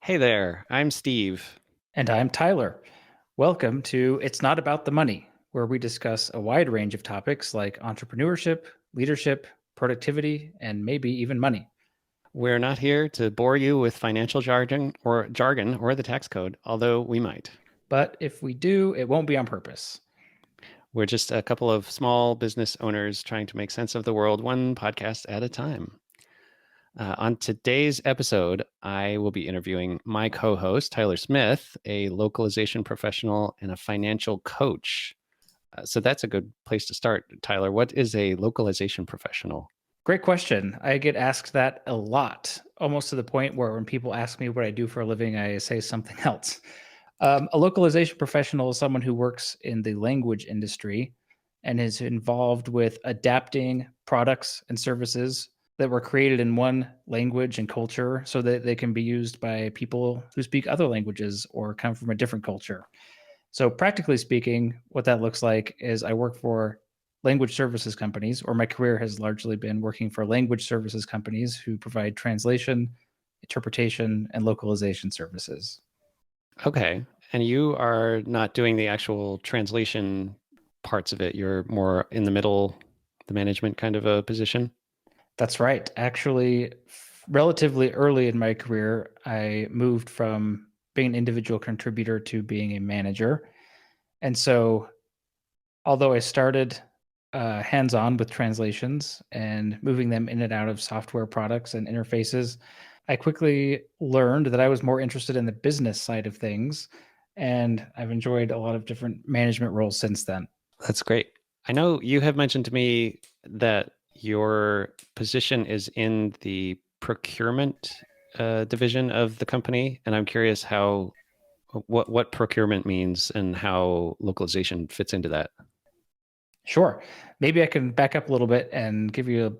Hey there, I'm Steve. And I'm Tyler. Welcome to It's Not About the Money, where we discuss a wide range of topics like entrepreneurship, leadership, productivity, and maybe even money. We're not here to bore you with financial jargon or the tax code, although we might. But if we do, it won't be on purpose. We're just a couple of small business owners trying to make sense of the world one podcast at a time. On today's episode, I will be interviewing my co host, Tyler Smith, a localization professional and a financial coach. So that's a good place to start. Tyler, what is a localization professional? Great question. I get asked that a lot, almost to the point where when people ask me what I do for a living, I say something else. A localization professional is someone who works in the language industry and is involved with adapting products and services that were created in one language and culture so that they can be used by people who speak other languages or come from a different culture. So, practically speaking, what that looks like is I work for language services companies, or my career has largely been working for language services companies who provide translation, interpretation, and localization services. Okay. And you are not doing the actual translation parts of it. You're more in the middle, the management kind of a position. That's right. Actually, relatively early in my career, I moved from being an individual contributor to being a manager. And so, although I started hands on with translations and moving them in and out of software products and interfaces, I quickly learned that I was more interested in the business side of things. And I've enjoyed a lot of different management roles since then. That's great. I know you have mentioned to me that your position is in the procurement division of the company, and I'm curious how what procurement means and how localization fits into that. Sure. Maybe I can back up a little bit and give you a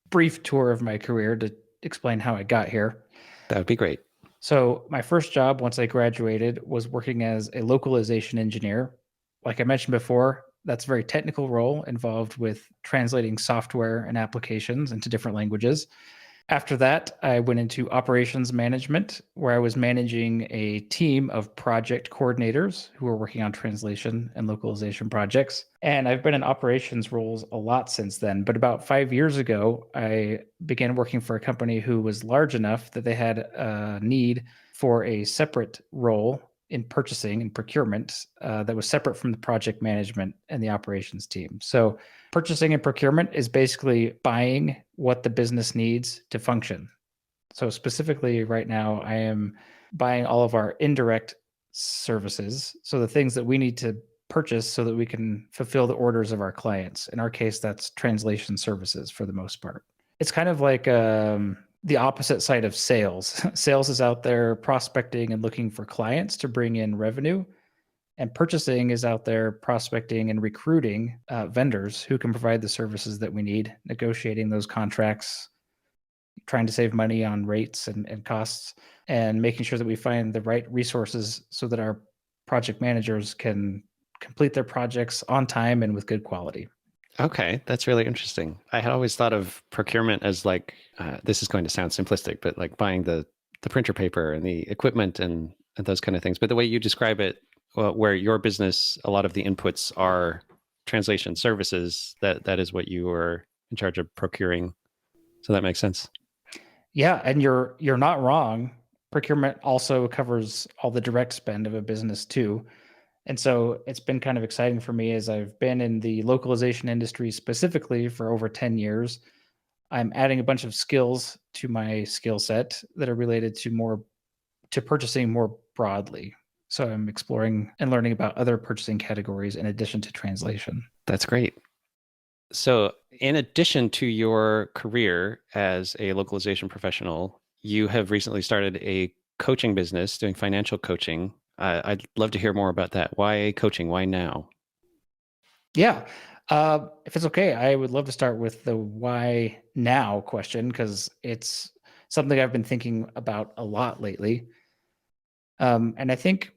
brief tour of my career to explain how I got here. That would be great. So, my first job once I graduated was working as a localization engineer. Like I mentioned before, that's a very technical role involved with translating software and applications into different languages. After that, I went into operations management, where I was managing a team of project coordinators who were working on translation and localization projects. And I've been in operations roles a lot since then. But about 5 years ago, I began working for a company who was large enough that they had a need for a separate role in purchasing and procurement that was separate from the project management and the operations team. So purchasing and procurement is basically buying what the business needs to function. So specifically right now, I am buying all of our indirect services. So the things that we need to purchase so that we can fulfill the orders of our clients. In our case, that's translation services for the most part. It's kind of like the opposite side of sales. Sales is out there prospecting and looking for clients to bring in revenue, and purchasing is out there prospecting and recruiting vendors who can provide the services that we need, negotiating those contracts, trying to save money on rates and costs, and making sure that we find the right resources so that our project managers can complete their projects on time and with good quality. Okay, that's really interesting. I had always thought of procurement as like this is going to sound simplistic, but like buying the printer paper and the equipment and those kind of things. But the way you describe it, well, where your business, a lot of the inputs are translation services. That is what you are in charge of procuring. So that makes sense. Yeah, and you're not wrong. Procurement also covers all the direct spend of a business too. And so it's been kind of exciting for me as I've been in the localization industry specifically for over 10 years. I'm adding a bunch of skills to my skill set that are related to purchasing more broadly. So I'm exploring and learning about other purchasing categories in addition to translation. That's great. So, in addition to your career as a localization professional, you have recently started a coaching business doing financial coaching. I'd love to hear more about that. Why coaching? Why now? Yeah. If it's okay, I would love to start with the why now question because it's something I've been thinking about a lot lately. And I think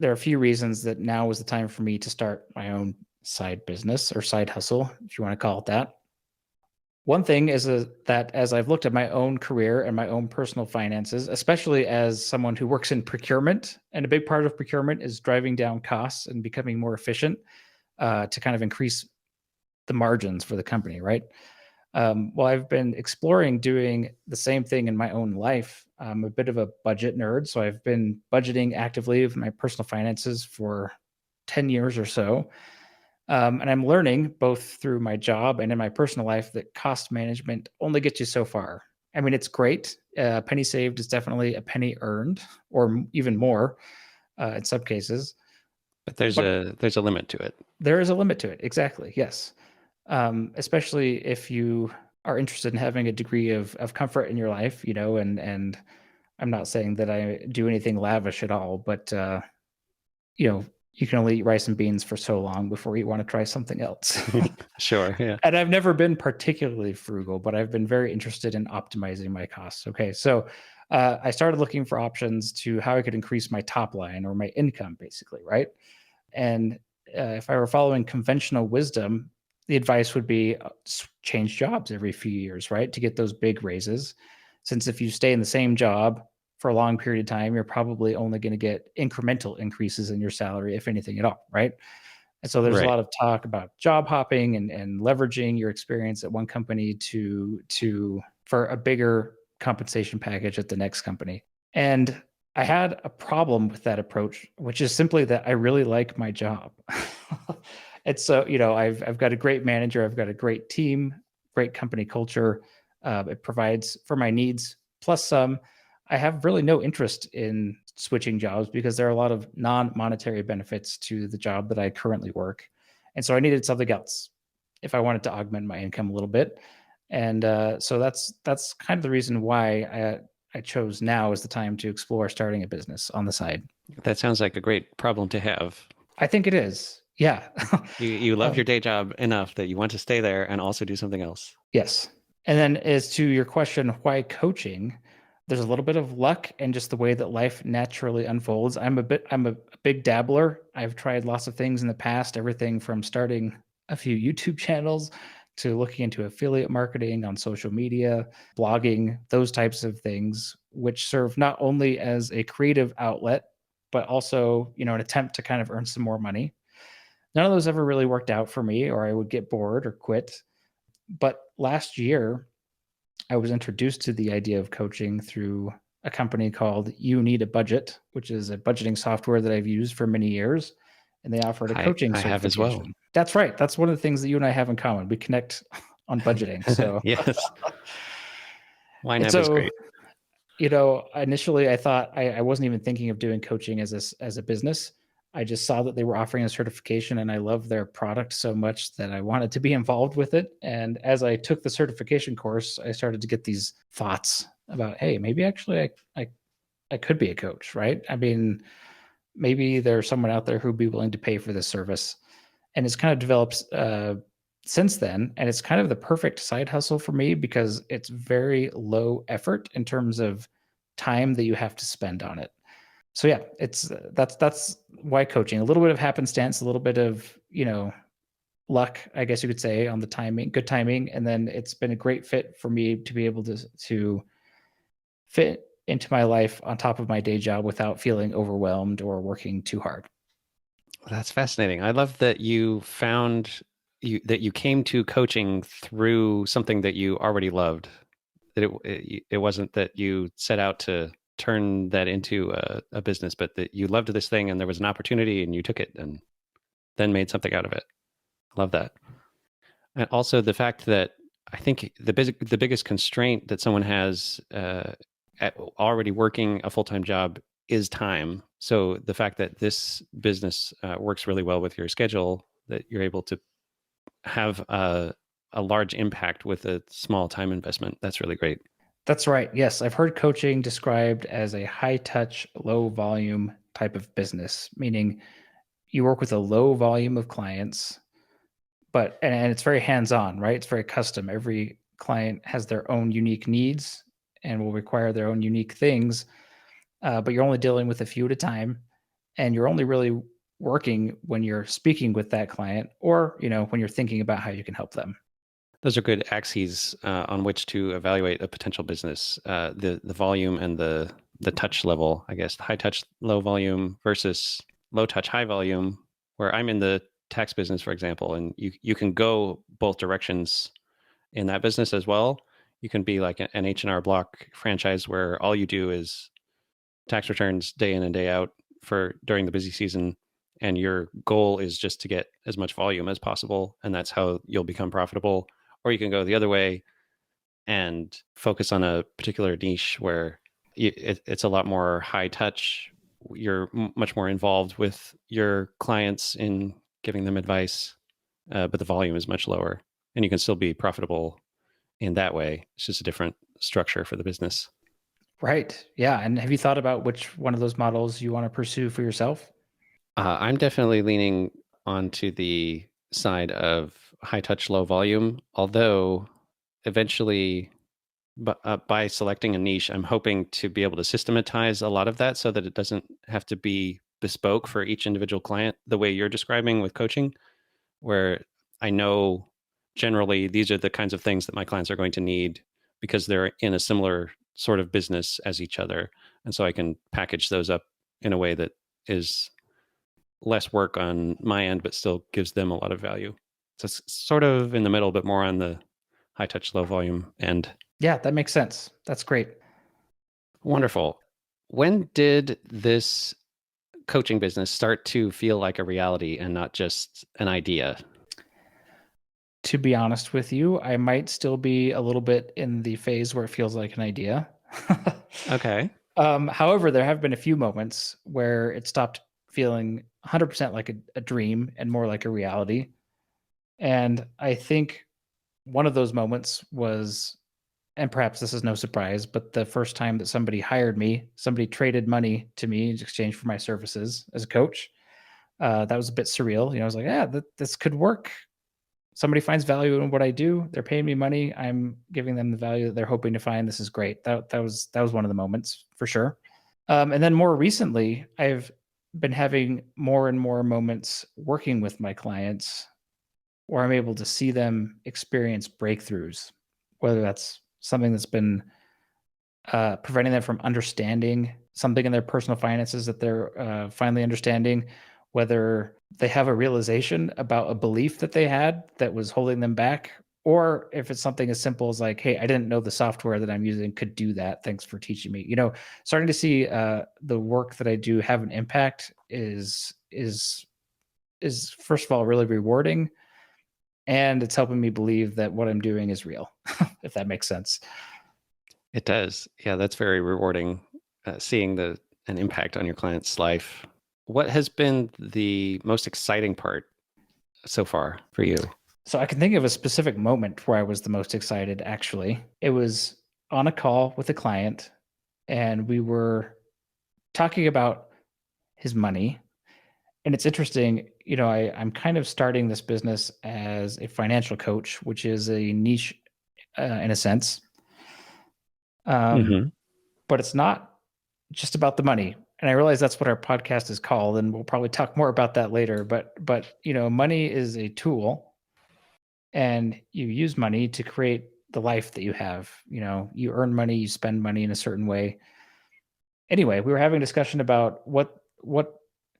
there are a few reasons that now is the time for me to start my own side business or side hustle, if you want to call it that. One thing is that as I've looked at my own career and my own personal finances, especially as someone who works in procurement, and a big part of procurement is driving down costs and becoming more efficient to kind of increase the margins for the company, right? Well, I've been exploring doing the same thing in my own life. I'm a bit of a budget nerd, so I've been budgeting actively with my personal finances for 10 years or so. And I'm learning both through my job and in my personal life that cost management only gets you so far. I mean, it's great. A penny saved is definitely a penny earned, or even more in some cases. But But there's a limit to it. there is a limit to it. Exactly. Yes. Especially if you are interested in having a degree of comfort in your life, and I'm not saying that I do anything lavish at all, but you know, you can only eat rice and beans for so long before you want to try something else. Sure, yeah. And I've never been particularly frugal, but I've been very interested in optimizing my costs. Okay, so I started looking for options to how I could increase my top line or my income, basically, right? And if I were following conventional wisdom, the advice would be change jobs every few years, right? To get those big raises. Since if you stay in the same job for a long period of time, you're probably only going to get incremental increases in your salary, if anything at all, right? And so there's a Right. lot of talk about job hopping and leveraging your experience at one company to for a bigger compensation package at the next company. And I had a problem with that approach, which is simply that I really like my job. And so, I've got a great manager, I've got a great team, great company culture. It provides for my needs plus some. I have really no interest in switching jobs because there are a lot of non-monetary benefits to the job that I currently work, and so I needed something else if I wanted to augment my income a little bit. And so that's kind of the reason why I chose now as the time to explore starting a business on the side. That sounds like a great problem to have. I think it is. Yeah. You love your um, day job enough that you want to stay there and also do something else. yes. And then as to your question, why coaching? There's a little bit of luck and just the way that life naturally unfolds. I'm a big dabbler. I've tried lots of things in the past, everything from starting a few YouTube channels to looking into affiliate marketing on social media, blogging, those types of things, which serve not only as a creative outlet, but also, an attempt to kind of earn some more money. None of those ever really worked out for me, or I would get bored or quit. But last year, I was introduced to the idea of coaching through a company called You Need a Budget, which is a budgeting software that I've used for many years. And they offered a coaching I have as well. certification. That's right. That's one of the things that you and I have in common. We connect on budgeting. So, Yes. and YNAB is so great. initially I thought I wasn't even thinking of doing coaching as a business. I just saw that they were offering a certification and I love their product so much that I wanted to be involved with it. And as I took the certification course, I started to get these thoughts about, hey, maybe actually I could be a coach, right? I mean, maybe there's someone out there who'd be willing to pay for this service. And it's kind of developed since then. And it's kind of the perfect side hustle for me because it's very low effort in terms of time that you have to spend on it. So yeah, it's that's why coaching. A little bit of happenstance, a little bit of luck, I guess you could say, on the timing, good timing, and then it's been a great fit for me to be able to fit into my life on top of my day job without feeling overwhelmed or working too hard. That's fascinating. I love that you came to coaching through something that you already loved. That it wasn't that you set out to turn that into a business, but that you loved this thing and there was an opportunity and you took it and then made something out of it. I love that. And also the fact that I think the biggest constraint that someone has at already working a full time job is time. So the fact that this business works really well with your schedule, that you're able to have a large impact with a small time investment, that's really great. That's right. Yes, I've heard coaching described as a high touch, low volume type of business, meaning you work with a low volume of clients, but and it's very hands-on, right? It's very custom. Every client has their own unique needs and will require their own unique things, but you're only dealing with a few at a time, and you're only really working when you're speaking with that client or when you're thinking about how you can help them. Those are good axes on which to evaluate a potential business. The volume and the touch level, I guess, high touch, low volume versus low touch, high volume. Where I'm in the tax business, for example, and you can go both directions in that business as well. You can be like an H&R Block franchise where all you do is tax returns day in and day out for during the busy season, and your goal is just to get as much volume as possible, and that's how you'll become profitable. Or you can go the other way and focus on a particular niche where it's a lot more high touch. You're much more involved with your clients in giving them advice, but the volume is much lower, and you can still be profitable in that way. It's just a different structure for the business. Right. Yeah. And have you thought about which one of those models you want to pursue for yourself? I'm definitely leaning onto the side of high touch, low volume, although eventually, by selecting a niche, I'm hoping to be able to systematize a lot of that so that it doesn't have to be bespoke for each individual client the way you're describing with coaching, where I know generally these are the kinds of things that my clients are going to need because they're in a similar sort of business as each other. And so I can package those up in a way that is less work on my end, but still gives them a lot of value. So it's sort of in the middle, but more on the high touch, low volume end. Yeah, that makes sense. That's great. Wonderful. When did this coaching business start to feel like a reality and not just an idea? To be honest with you, I might still be a little bit in the phase where it feels like an idea. Okay. However, there have been a few moments where it stopped feeling 100% like a dream and more like a reality. And I think one of those moments was, and perhaps this is no surprise, but the first time that somebody hired me, somebody traded money to me in exchange for my services as a coach. That was a bit surreal. You know, I was like, yeah, this could work. Somebody finds value in what I do. They're paying me money. I'm giving them the value that they're hoping to find. This is great. That was one of the moments for sure. And then more recently, I've been having more and more moments working with my clients where I'm able to see them experience breakthroughs, whether that's something that's been preventing them from understanding something in their personal finances that they're finally understanding, whether they have a realization about a belief that they had that was holding them back, or if it's something as simple as like, hey, I didn't know the software that I'm using could do that. Thanks for teaching me. You know, starting to see the work that I do have an impact is first of all really rewarding, and it's helping me believe that what I'm doing is real, if that makes sense. It does. Yeah, that's very rewarding, seeing an impact on your client's life. What has been the most exciting part so far for you? So I can think of a specific moment where I was the most excited, actually. It was on a call with a client, and we were talking about his money. And it's interesting, you know, I'm kind of starting this business as a financial coach, which is a niche in a sense. Um, Hmm. but it's not just about the money. And I realize that's what our podcast is called, and we'll probably talk more about that later. But you know, money is a tool, and you use money to create the life that you have. You know, you earn money, you spend money in a certain way. Anyway, we were having a discussion about what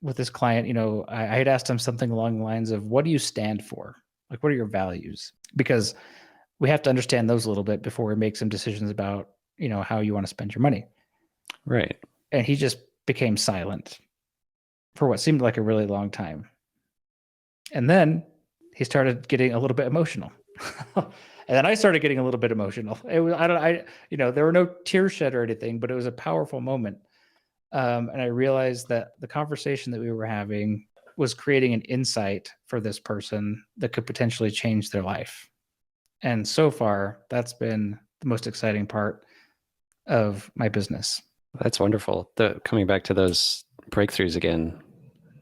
with this client. You know, I had asked him something along the lines of, "What do you stand for? Like, what are your values?" Because we have to understand those a little bit before we make some decisions about, you know, how you want to spend your money. Right. And he just became silent for what seemed like a really long time. And then he started getting a little bit emotional. And then I started getting a little bit emotional. It was, you know, there were no tears shed or anything, but it was a powerful moment. And I realized that the conversation that we were having was creating an insight for this person that could potentially change their life. And so far, that's been the most exciting part of my business. That's wonderful. Coming back to those breakthroughs again,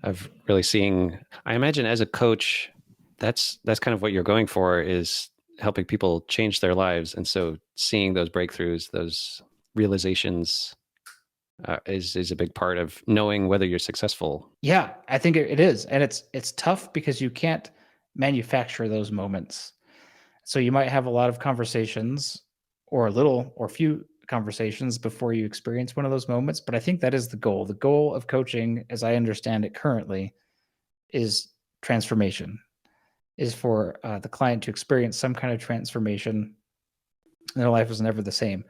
of really seeing, I imagine as a coach, that's kind of what you're going for, is helping people change their lives. And so seeing those breakthroughs, those realizations, is a big part of knowing whether you're successful. Yeah, I think it is, and it's tough because you can't manufacture those moments. So you might have a lot of conversations or a little or few conversations before you experience one of those moments. But I think that is the goal. The goal of coaching, as I understand it currently, is transformation, is for the client to experience some kind of transformation. Their life is never the same.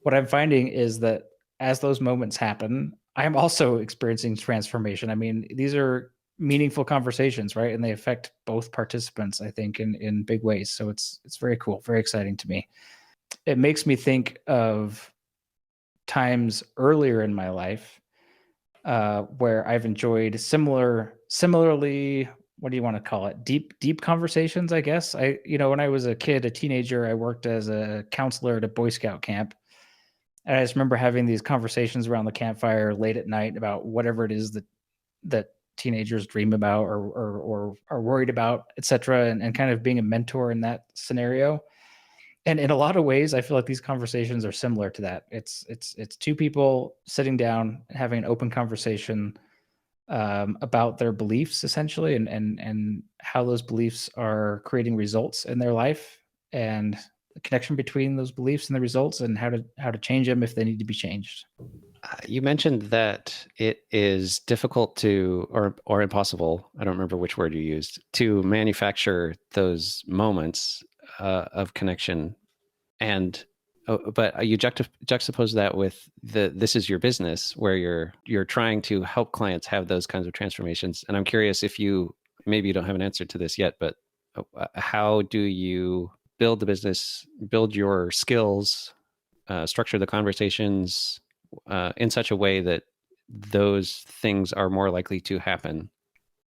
What I'm finding is that as those moments happen, I'm also experiencing transformation. I mean, these are meaningful conversations, right? And they affect both participants, I think, in big ways. So it's very cool, very exciting to me. It makes me think of times earlier in my life where I've enjoyed similarly, what do you want to call it? Deep conversations, I guess. When I was a kid, a teenager, I worked as a counselor at a Boy Scout camp. And I just remember having these conversations around the campfire late at night about whatever it is that teenagers dream about or are worried about, etc., and kind of being a mentor in that scenario. And in a lot of ways, I feel like these conversations are similar to that. It's two people sitting down and having an open conversation about their beliefs, essentially, and how those beliefs are creating results in their life, and the connection between those beliefs and the results, and how to change them if they need to be changed. You mentioned that it is difficult to, or impossible, I don't remember which word you used, to manufacture those moments of connection. And but you juxtapose that with this is your business, where you're trying to help clients have those kinds of transformations. And I'm curious if you, maybe you don't have an answer to this yet, but how do you build the business, build your skills, structure the conversations in such a way that those things are more likely to happen?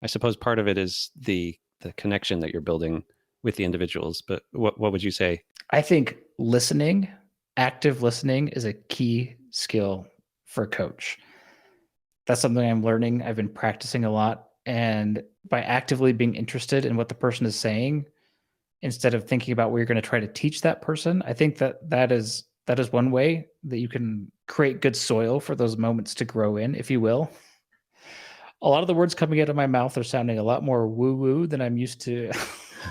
I suppose part of it is the connection that you're building with the individuals, but what would you say? I think listening, active listening, is a key skill for a coach. That's something I'm learning. I've been practicing a lot. And by actively being interested in what the person is saying, instead of thinking about what you're going to try to teach that person, I think that is one way that you can create good soil for those moments to grow in, if you will. A lot of the words coming out of my mouth are sounding a lot more woo woo than I'm used to,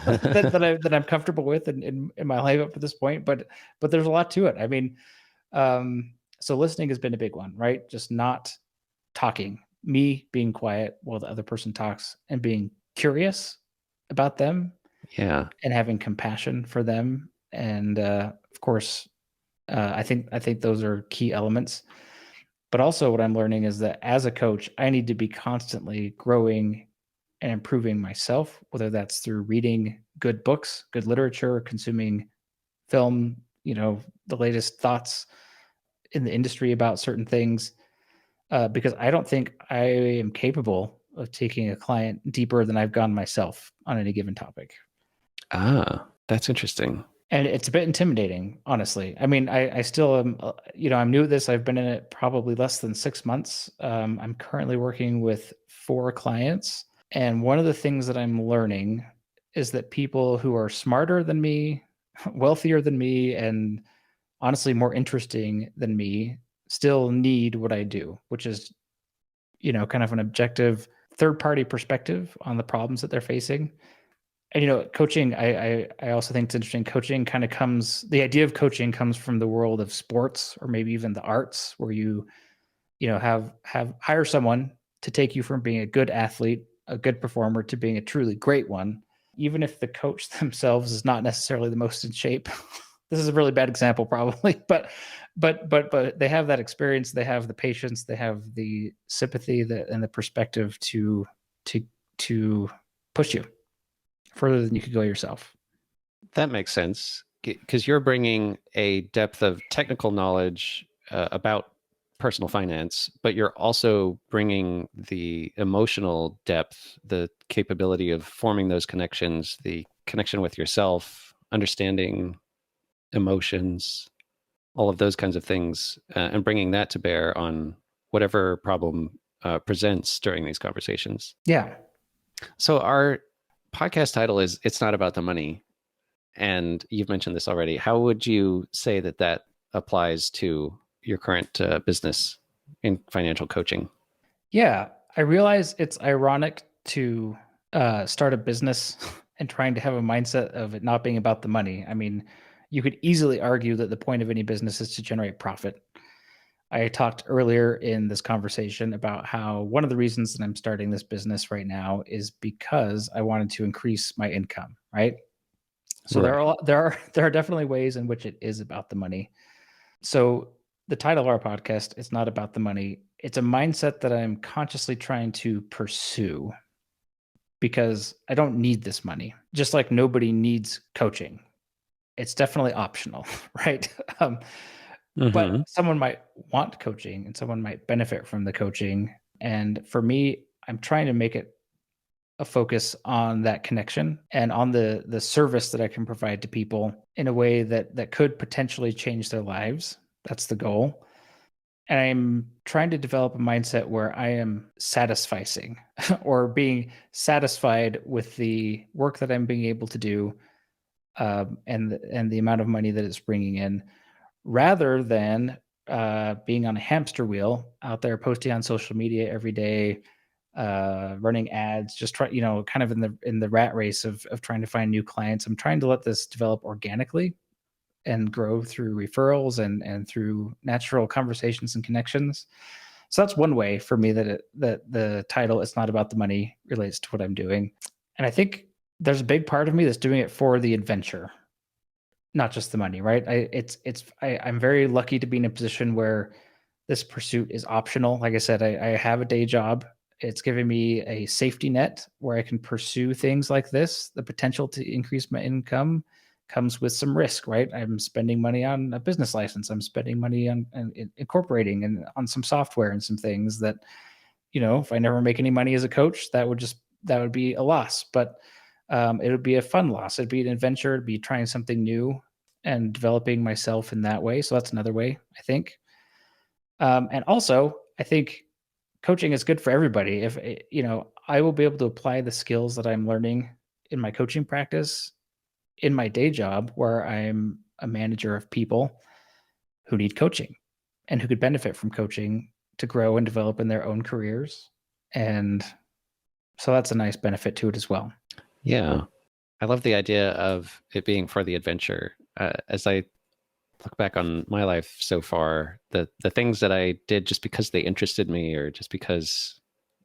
that I'm comfortable with in my life up to this point. But there's a lot to it. I mean, so listening has been a big one, right? Just not talking, me being quiet while the other person talks, and being curious about them Yeah. and having compassion for them. And of course, I think those are key elements. But also, what I'm learning is that as a coach, I need to be constantly growing and improving myself, whether that's through reading good books, good literature, consuming film, the latest thoughts in the industry about certain things, because I don't think I am capable of taking a client deeper than I've gone myself on any given topic. Ah, that's interesting. And it's a bit intimidating, honestly. I mean, I still am, I'm new at this. I've been in it probably less than 6 months. I'm currently working with 4 clients. And one of the things that I'm learning is that people who are smarter than me, wealthier than me, and honestly more interesting than me still need what I do, which is, kind of an objective third party perspective on the problems that they're facing. And coaching, I also think it's interesting. Coaching kind of comes the idea of coaching comes from the world of sports or maybe even the arts, where you hire someone to take you from being a good athlete, a good performer, to being a truly great one, even if the coach themselves is not necessarily the most in shape. This is a really bad example, probably, but they have that experience, they have the patience, they have the sympathy, and the perspective to to push you further than you could go yourself. That makes sense because you're bringing a depth of technical knowledge about personal finance, but you're also bringing the emotional depth, the capability of forming those connections, the connection with yourself, understanding emotions, all of those kinds of things, and bringing that to bear on whatever problem presents during these conversations. Yeah. So, our podcast title is It's Not About the Money. And you've mentioned this already. How would you say that that applies to your current business in financial coaching? Yeah. I realize it's ironic to start a business and trying to have a mindset of it not being about the money. I mean, you could easily argue that the point of any business is to generate profit. I talked earlier in this conversation about how one of the reasons that I'm starting this business right now is because I wanted to increase my income, right? So there Right. are there are definitely ways in which it is about the money. So the title of our podcast is not about the money. It's a mindset that I'm consciously trying to pursue because I don't need this money. Just like nobody needs coaching. It's definitely optional, right? Um, but Hmm. someone might want coaching and someone might benefit from the coaching. And for me, I'm trying to make it a focus on that connection and on the service that I can provide to people in a way that could potentially change their lives. That's the goal. And I'm trying to develop a mindset where I am satisficing or being satisfied with the work that I'm being able to do, and the amount of money that it's bringing in, rather than being on a hamster wheel out there posting on social media every day, running ads, just try, kind of in the rat race of trying to find new clients. I'm trying to let this develop organically and grow through referrals and through natural conversations and connections. So that's one way for me that the title "It's Not About the Money" relates to what I'm doing. And I think there's a big part of me that's doing it for the adventure, not just the money, right? I'm very lucky to be in a position where this pursuit is optional. Like I said, I have a day job. It's giving me a safety net where I can pursue things like this. The potential to increase my income comes with some risk, right? I'm spending money on a business license. I'm spending money on incorporating and on some software and some things that, if I never make any money as a coach, that would be a loss. But it would be a fun loss. It'd be an adventure. It'd be trying something new and developing myself in that way. So that's another way, I think. And also, I think coaching is good for everybody. If I will be able to apply the skills that I'm learning in my coaching practice in my day job, where I'm a manager of people who need coaching and who could benefit from coaching to grow and develop in their own careers. And so that's a nice benefit to it as well. Yeah. I love the idea of it being for the adventure. As I look back on my life so far, the things that I did just because they interested me or just because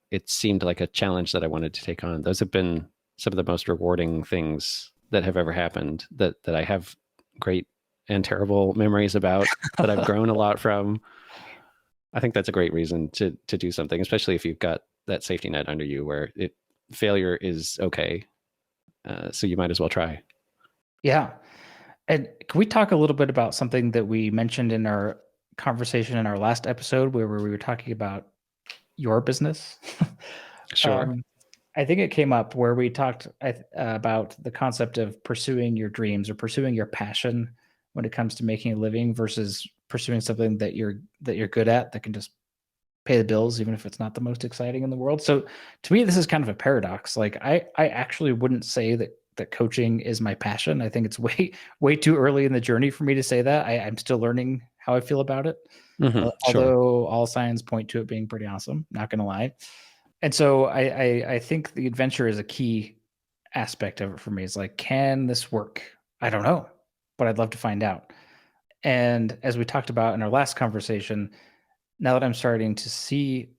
it seemed like a challenge that I wanted to take on, those have been some of the most rewarding things that have ever happened that I have great and terrible memories about, that I've grown a lot from. I think that's a great reason to do something, especially if you've got that safety net under you where failure is okay. So you might as well try. Yeah. And can we talk a little bit about something that we mentioned in our conversation in our last episode where we were talking about your business? Sure. um, I think it came up where we talked about the concept of pursuing your dreams or pursuing your passion when it comes to making a living versus pursuing something that you're good at that can just pay the bills even if it's not the most exciting in the world. So to me this is kind of a paradox. Like I actually wouldn't say that coaching is my passion. I think it's way too early in the journey for me to say that. I'm still learning how I feel about it. Sure. Although all signs point to it being pretty awesome, not gonna lie. And so I think the adventure is a key aspect of it for me. It's like, can this work? I don't know, but I'd love to find out. And as we talked about in our last conversation, now that I'm starting to see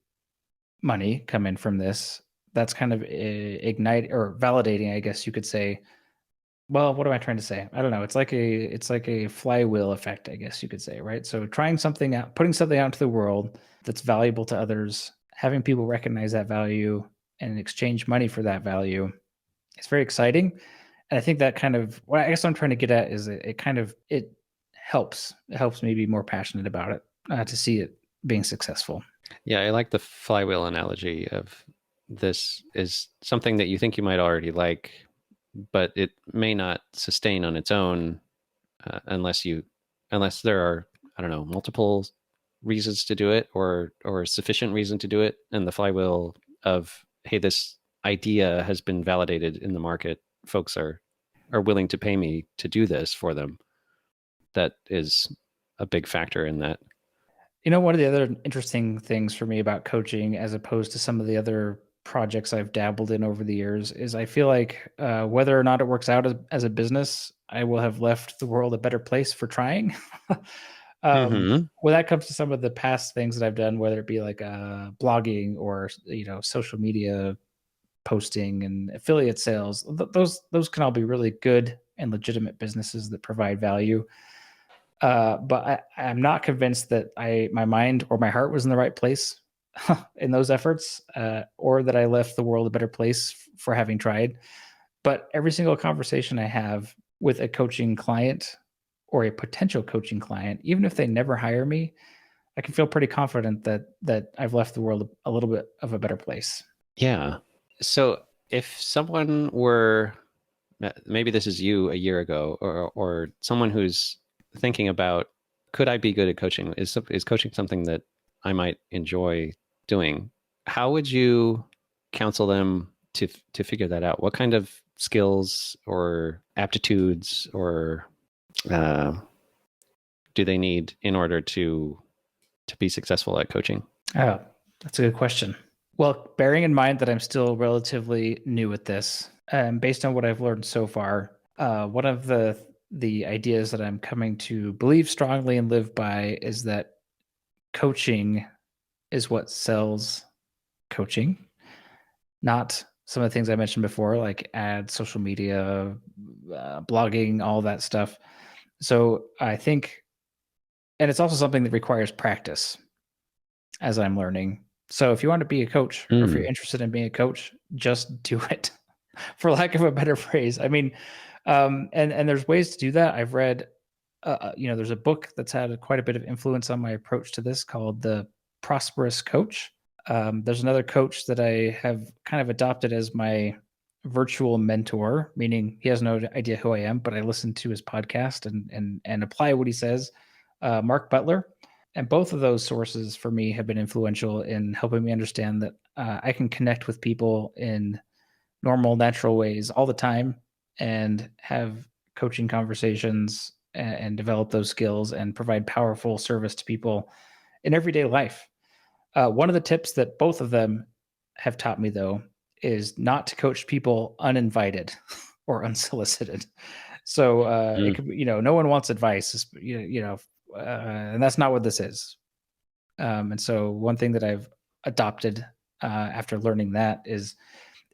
money come in from this, that's kind of ignite or validating, I guess you could say. Well, what am I trying to say? I don't know. It's like a flywheel effect, I guess you could say, right? So trying something out, putting something out into the world that's valuable to others, having people recognize that value and exchange money for that value. It's very exciting. And I think that kind of what I guess I'm trying to get at is it kind of it helps. It helps me be more passionate about it, to see it being successful. Yeah, I like the flywheel analogy of this is something that you think you might already like, but it may not sustain on its own unless there are, I don't know, multiple reasons to do it or sufficient reason to do it. And the flywheel of, hey, this idea has been validated in the market. Folks are willing to pay me to do this for them. That is a big factor in that. One of the other interesting things for me about coaching, as opposed to some of the other projects I've dabbled in over the years is I feel like whether or not it works out as a business, I will have left the world a better place for trying. Hmm. When that comes to some of the past things that I've done, whether it be like blogging or social media posting and affiliate sales, those can all be really good and legitimate businesses that provide value. But I'm not convinced that my mind or my heart was in the right place in those efforts, or that I left the world a better place for having tried. But every single conversation I have with a coaching client or a potential coaching client, even if they never hire me, I can feel pretty confident that I've left the world a little bit of a better place. Yeah. So if someone were, maybe this is you a year ago, or someone who's thinking about, could I be good at coaching? Is coaching something that I might enjoy doing? How would you counsel them to figure that out? What kind of skills or aptitudes or uh, do they need in order to be successful at coaching? Oh, that's a good question. Well, bearing in mind that I'm still relatively new at this, based on what I've learned so far, one of the ideas that I'm coming to believe strongly and live by is that coaching is what sells coaching, not some of the things I mentioned before, like ads, social media, blogging, all that stuff. So I think, and it's also something that requires practice as I'm learning. So if you want to be a coach or if you're Mm. interested in being a coach, just do it for lack of a better phrase. I mean, and there's ways to do that. I've read, there's a book that's had quite a bit of influence on my approach to this called The Prosperous Coach. There's another coach that I have kind of adopted as my virtual mentor, meaning he has no idea who I am, but I listen to his podcast and apply what he says. Mark Butler, and both of those sources for me have been influential in helping me understand that I can connect with people in normal, natural ways all the time and have coaching conversations and develop those skills and provide powerful service to people in everyday life. One of the tips that both of them have taught me, though, is not to coach people uninvited or unsolicited. So it Mm. could be, no one wants advice, and that's not what this is. And so one thing that I've adopted after learning that is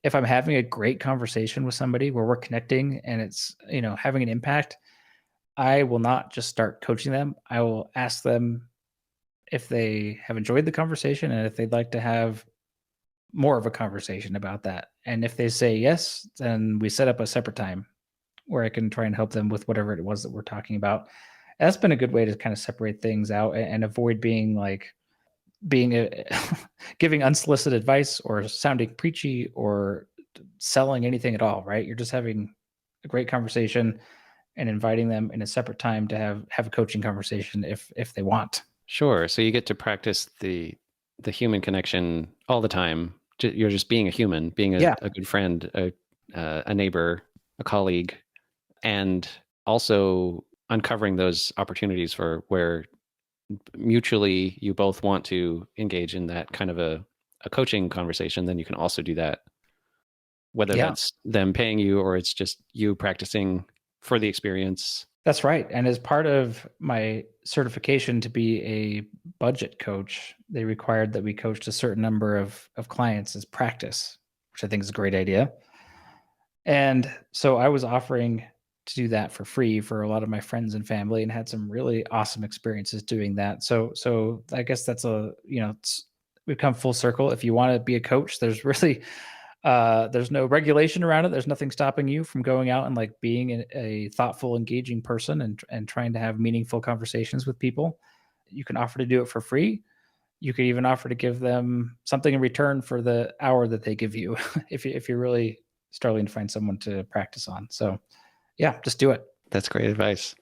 if I'm having a great conversation with somebody where we're connecting and it's, having an impact, I will not just start coaching them. I will ask them if they have enjoyed the conversation and if they'd like to have more of a conversation about that. And if they say yes, then we set up a separate time where I can try and help them with whatever it was that we're talking about. That's been a good way to kind of separate things out and avoid being like being a giving unsolicited advice or sounding preachy or selling anything at all, right? You're just having a great conversation and inviting them in a separate time to have a coaching conversation if they want. Sure. So you get to practice the human connection all the time. You're just being a human, being Yeah. a good friend, a neighbor, a colleague, and also uncovering those opportunities for where mutually you both want to engage in that kind of a coaching conversation. Then you can also do that, whether Yeah. that's them paying you or it's just you practicing for the experience. That's right. And as part of my certification to be a budget coach, they required that we coached a certain number of clients as practice, which I think is a great idea. And so I was offering to do that for free for a lot of my friends and family and had some really awesome experiences doing that. So I guess that's we've come full circle. If you want to be a coach, there's really there's no regulation around it. There's nothing stopping you from going out and like being a thoughtful, engaging person and trying to have meaningful conversations with people. You can offer to do it for free. You could even offer to give them something in return for the hour that they give you if you're really struggling to find someone to practice on. So, yeah, just do it. That's great advice.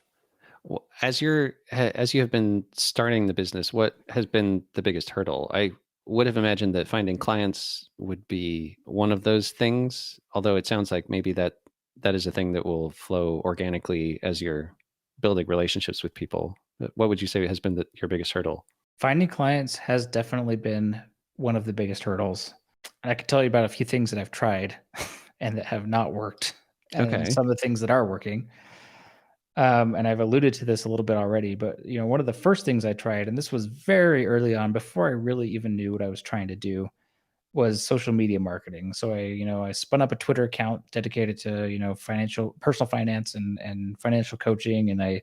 As you have been starting the business, what has been the biggest hurdle? I would have imagined that finding clients would be one of those things, although it sounds like maybe that is a thing that will flow organically as you're building relationships with people. What would you say has been your biggest hurdle? Finding clients has definitely been one of the biggest hurdles. And I could tell you about a few things that I've tried and that have not worked, and Okay. some of the things that are working. And I've alluded to this a little bit already, but one of the first things I tried, and this was very early on, before I really even knew what I was trying to do, was social media marketing. So I spun up a Twitter account dedicated to personal finance and financial coaching, and I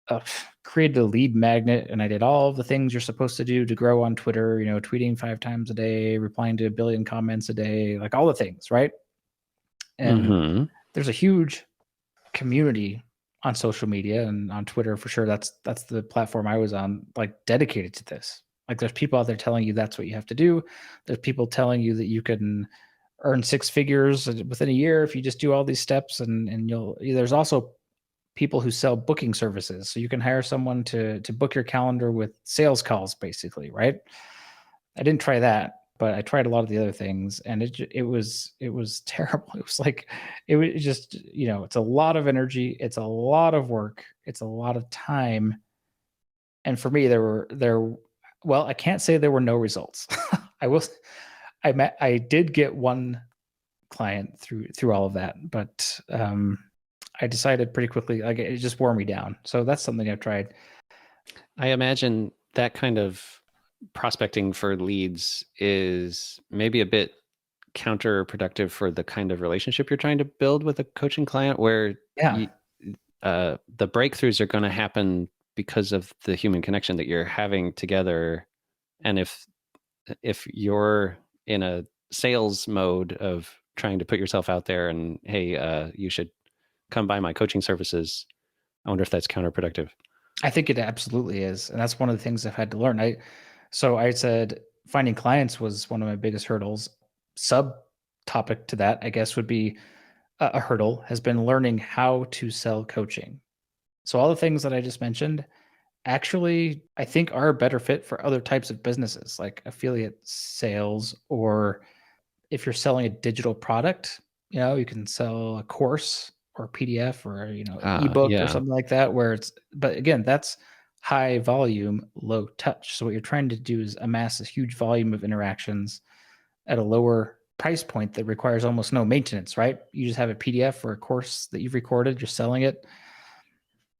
uh, created a lead magnet, and I did all of the things you're supposed to do to grow on Twitter. Tweeting 5 times a day, replying to a billion comments a day, like all the things, right? And Hmm. there's a huge community on social media and on Twitter for sure. That's the platform I was on, like dedicated to this. Like there's people out there telling you that's what you have to do. There's people telling you that you can earn six figures within a year if you just do all these steps, and you'll there's also people who sell booking services. So you can hire someone to book your calendar with sales calls basically, right? I didn't try that, but I tried a lot of the other things, and it was terrible. It was like it was just it's a lot of energy, it's a lot of work, it's a lot of time, and for me there well, I can't say there were no results. I will. I did get one client through all of that, but I decided pretty quickly like it just wore me down. So that's something I've tried. I imagine that kind of prospecting for leads is maybe a bit counterproductive for the kind of relationship you're trying to build with a coaching client, where Yeah, you, the breakthroughs are going to happen because of the human connection that you're having together. And if you're in a sales mode of trying to put yourself out there and, hey, you should come buy my coaching services, I wonder if that's counterproductive. I think it absolutely is, and that's one of the things I've had to learn. I said finding clients was one of my biggest hurdles. Subtopic to that, I guess, would be a hurdle has been learning how to sell coaching. So all the things that I just mentioned, actually, I think are a better fit for other types of businesses like affiliate sales, or if you're selling a digital product, you can sell a course or a PDF or ebook or Yeah. something like that where but again, that's high volume, low touch. So what you're trying to do is amass this huge volume of interactions at a lower price point that requires almost no maintenance, right? You just have a PDF or a course that you've recorded, you're selling it.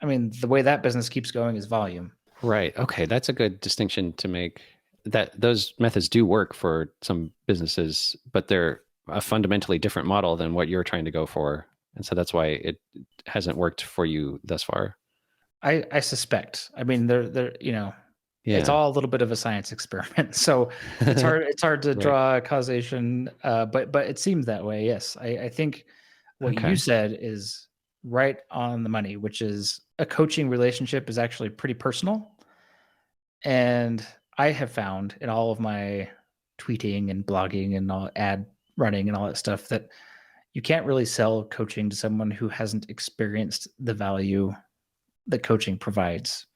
I mean, the way that business keeps going is volume. Right. Okay. That's a good distinction to make. That those methods do work for some businesses, but they're a fundamentally different model than what you're trying to go for. And so that's why it hasn't worked for you thus far. I suspect. I mean, it's Yeah. all a little bit of a science experiment. So it's hard to Right. draw a causation, but it seems that way. Yes. I think what you Okay. said is right on the money, which is a coaching relationship is actually pretty personal. And I have found in all of my tweeting and blogging and all ad running and all that stuff that you can't really sell coaching to someone who hasn't experienced the value that coaching provides.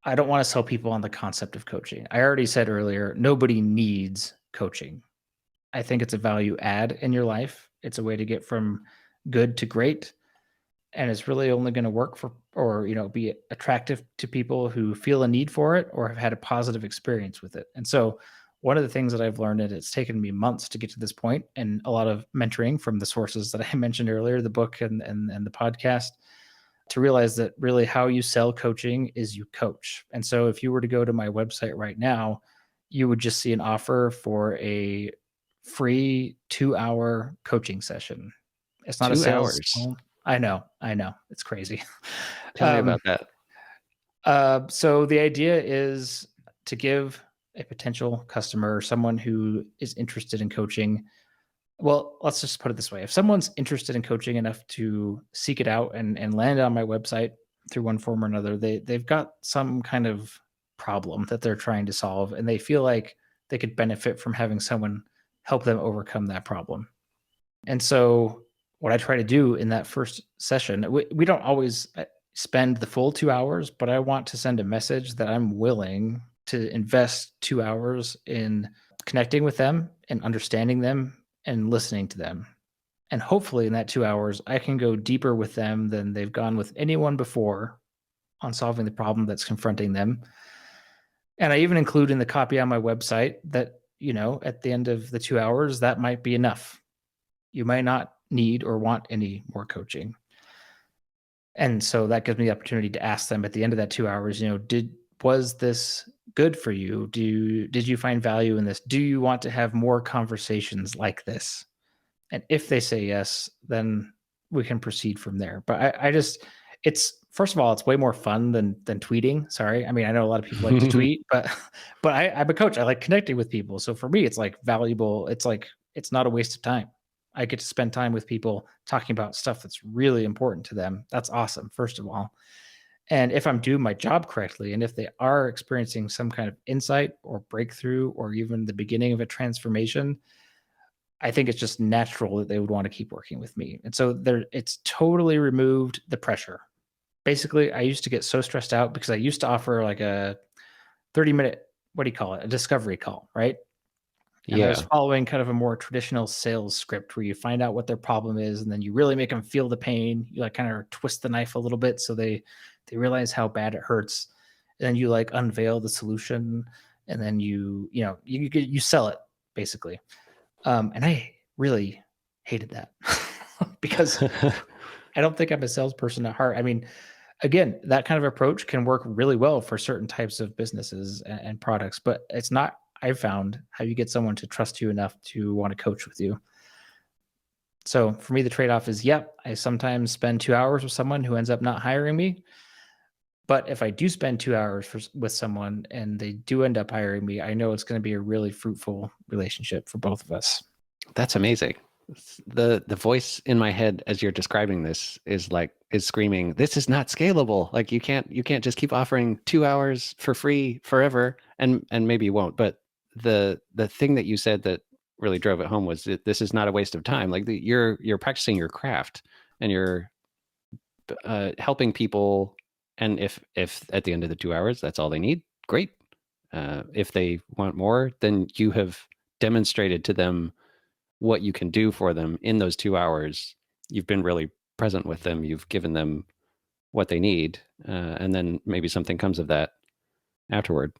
I don't want to sell people on the concept of coaching. I already said earlier, nobody needs coaching. I think it's a value add in your life. It's a way to get from good to great. And it's really only going to work for, or, be attractive to people who feel a need for it or have had a positive experience with it. And so, one of the things that I've learned, and it's taken me months to get to this point, and a lot of mentoring from the sources that I mentioned earlier, the book and the podcast, to realize that really how you sell coaching is you coach. And so if you were to go to my website right now, you would just see an offer for a free 2-hour coaching session. It's not a Two sales hours. call. I know. It's crazy. Tell me um, about that. so the idea is to give a potential customer, someone who is interested in coaching, well, let's just put it this way. If someone's interested in coaching enough to seek it out and land on my website through one form or another, they've got some kind of problem that they're trying to solve, and they feel like they could benefit from having someone help them overcome that problem. And so what I try to do in that first session, we don't always spend the full 2 hours, but I want to send a message that I'm willing to invest 2 hours in connecting with them and understanding them and listening to them. And hopefully in that 2 hours, I can go deeper with them than they've gone with anyone before on solving the problem that's confronting them. And I even include in the copy on my website that, at the end of the 2 hours, that might be enough. You might not need or want any more coaching. And so that gives me the opportunity to ask them at the end of that 2 hours, was this good for you? Did you find value in this? Do you want to have more conversations like this? And if they say yes, then we can proceed from there. But I just it's first of all, it's way more fun than tweeting. Sorry. I mean, I know a lot of people like to tweet, but I'm a coach. I like connecting with people. So for me, it's like valuable. It's like it's not a waste of time. I get to spend time with people talking about stuff that's really important to them. That's awesome, first of all. And if I'm doing my job correctly, and if they are experiencing some kind of insight or breakthrough or even the beginning of a transformation, I think it's just natural that they would want to keep working with me. And so it's totally removed the pressure. Basically, I used to get so stressed out because I used to offer like a 30-minute, what do you call it? A discovery call, right? And I was Yeah, following kind of a more traditional sales script where you find out what their problem is and then you really make them feel the pain. You like kind of twist the knife a little bit so they realize how bad it hurts. And then you like unveil the solution and then you sell it basically. And I really hated that because I don't think I'm a salesperson at heart. I mean, again, that kind of approach can work really well for certain types of businesses and products, but it's not, I've found, how you get someone to trust you enough to want to coach with you. So for me, the trade off is, yep, I sometimes spend 2 hours with someone who ends up not hiring me. But if I do spend 2 hours with someone and they do end up hiring me, I know it's going to be a really fruitful relationship for both of us. that's amazing. The voice in my head as you're describing this is screaming, this is not scalable. Like you can't just keep offering 2 hours for free forever, and maybe you won't. But the thing that you said that really drove it home was that this is not a waste of time. Like you're practicing your craft and you're helping people. And if at the end of the 2 hours that's all they need, great. If they want more, then you have demonstrated to them what you can do for them in those 2 hours. You've been really present with them. You've given them what they need, and then maybe something comes of that afterward.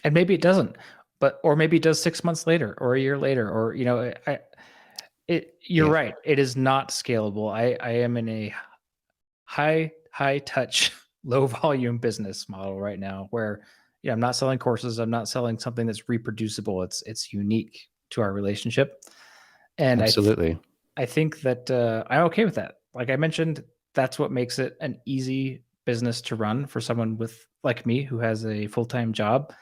And maybe it doesn't, or maybe it does 6 months later or a year later, or, you're Yeah, right. It is not scalable. I am in a high touch, low volume business model right now where, I'm not selling courses. I'm not selling something that's reproducible. It's unique to our relationship. And absolutely. I think that I'm okay with that. Like I mentioned, that's what makes it an easy business to run for someone with like me who has a full-time job.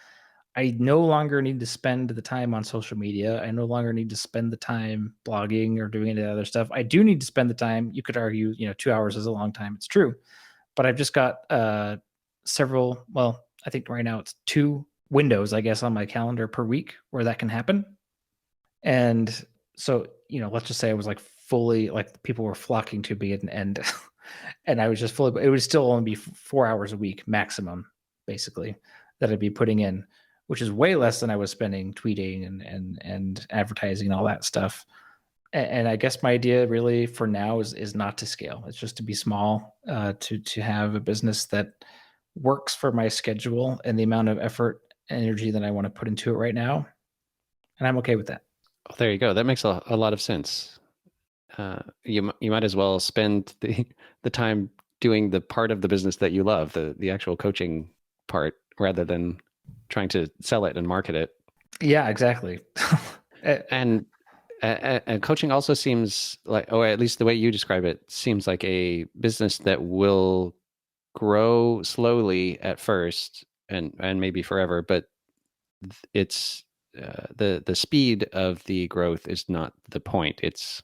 I no longer need to spend the time on social media. I no longer need to spend the time blogging or doing any other stuff. I do need to spend the time. You could argue, 2 hours is a long time. It's true. But I've just got several, well, I think right now it's 2 windows, I guess, on my calendar per week where that can happen. And so, let's just say I was like fully, like people were flocking to me and and I was just fully, it would still only be 4 hours a week maximum, basically, that I'd be putting in, which is way less than I was spending tweeting and advertising and all that stuff. And I guess my idea really for now is not to scale. It's just to be small, to have a business that works for my schedule and the amount of effort and energy that I want to put into it right now. And I'm okay with that. Well, there you go. That makes a lot of sense. You might as well spend the time doing the part of the business that you love, the actual coaching part, rather than trying to sell it and market it. Yeah, exactly. Uh, And coaching also seems like, or at least the way you describe it, seems like a business that will grow slowly at first and maybe forever, but it's the speed of the growth is not the point. It's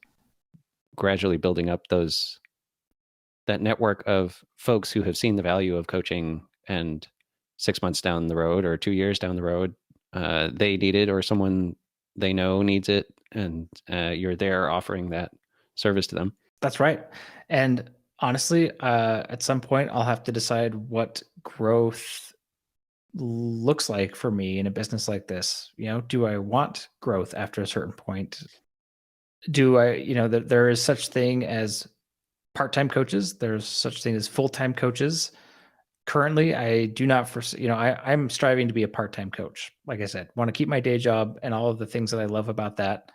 gradually building up that network of folks who have seen the value of coaching, and 6 months down the road or 2 years down the road, they need it or someone they know needs it, and you're there offering that service to them. that's right. And honestly, at some point, I'll have to decide what growth looks like for me in a business like this. Do I want growth after a certain point? Do I, there is such thing as part-time coaches. There's such thing as full-time coaches. Currently, I do not foresee, I'm striving to be a part-time coach. Like I said, want to keep my day job and all of the things that I love about that,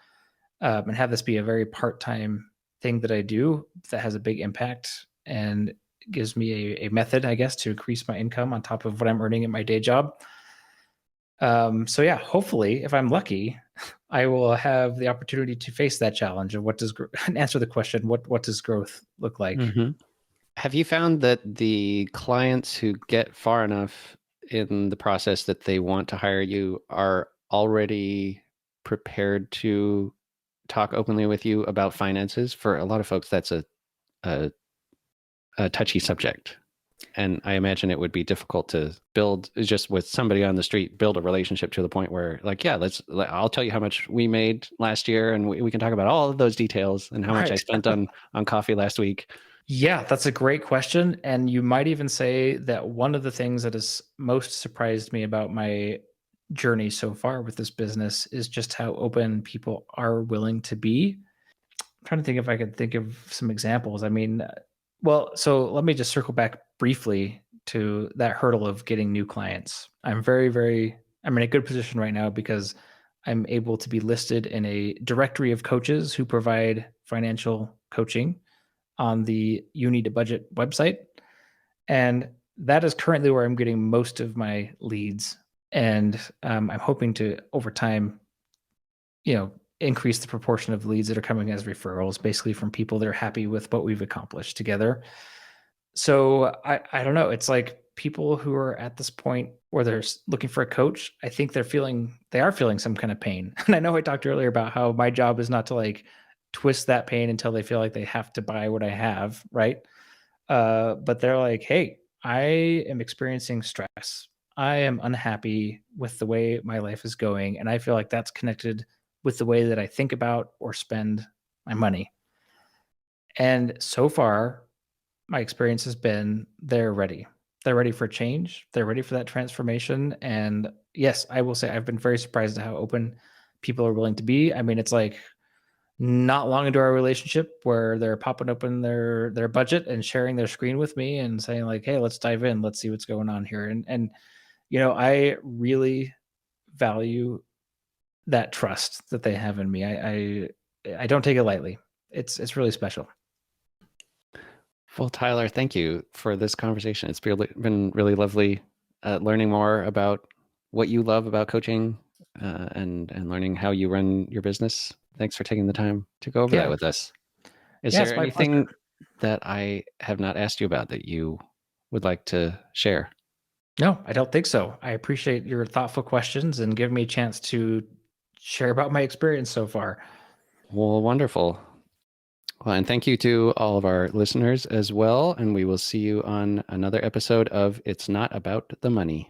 and have this be a very part-time thing that I do that has a big impact and gives me a method, I guess, to increase my income on top of what I'm earning at my day job. So yeah, hopefully, if I'm lucky, I will have the opportunity to face that challenge of and answer the question, what does growth look like? Hmm. Have you found that the clients who get far enough in the process that they want to hire you are already prepared to talk openly with you about finances? For a lot of folks, that's a, a touchy subject. And I imagine it would be difficult to build just with somebody on the street, build a relationship to the point where, like, yeah, I'll tell you how much we made last year, and we can talk about all of those details and how much I Right. spent on coffee last week. Yeah, that's a great question. And you might even say that one of the things that has most surprised me about my journey so far with this business is just how open people are willing to be. I'm trying to think if I could think of some examples. I mean, well, so let me just circle back briefly to that hurdle of getting new clients. I'm in a good position right now because I'm able to be listed in a directory of coaches who provide financial coaching on the You Need a Budget website. And that is currently where I'm getting most of my leads. And I'm hoping to, over time, increase the proportion of leads that are coming as referrals, basically from people that are happy with what we've accomplished together. So I don't know. It's like people who are at this point where they're looking for a coach. I think they are feeling some kind of pain. And I know I talked earlier about how my job is not to like twist that pain until they feel like they have to buy what I have, right? But they're like, hey, I am experiencing stress. I am unhappy with the way my life is going. And I feel like that's connected with the way that I think about or spend my money. And so far, my experience has been they're ready. They're ready for change. They're ready for that transformation. And yes, I will say I've been very surprised at how open people are willing to be. I mean, it's like not long into our relationship where they're popping open their budget and sharing their screen with me and saying like, "Hey, let's dive in. Let's see what's going on here." And I really value that trust that they have in me. I don't take it lightly. It's really special. Well, Tyler, thank you for this conversation. It's been really lovely learning more about what you love about coaching and learning how you run your business. Thanks for taking the time to go over that Yeah. with us. Is Yeah, there it's my pleasure. anything that I have not asked you about that you would like to share? No, I don't think so. I appreciate your thoughtful questions and giving me a chance to share about my experience so far. Well, wonderful. Well, and thank you to all of our listeners as well. And we will see you on another episode of It's Not About the Money.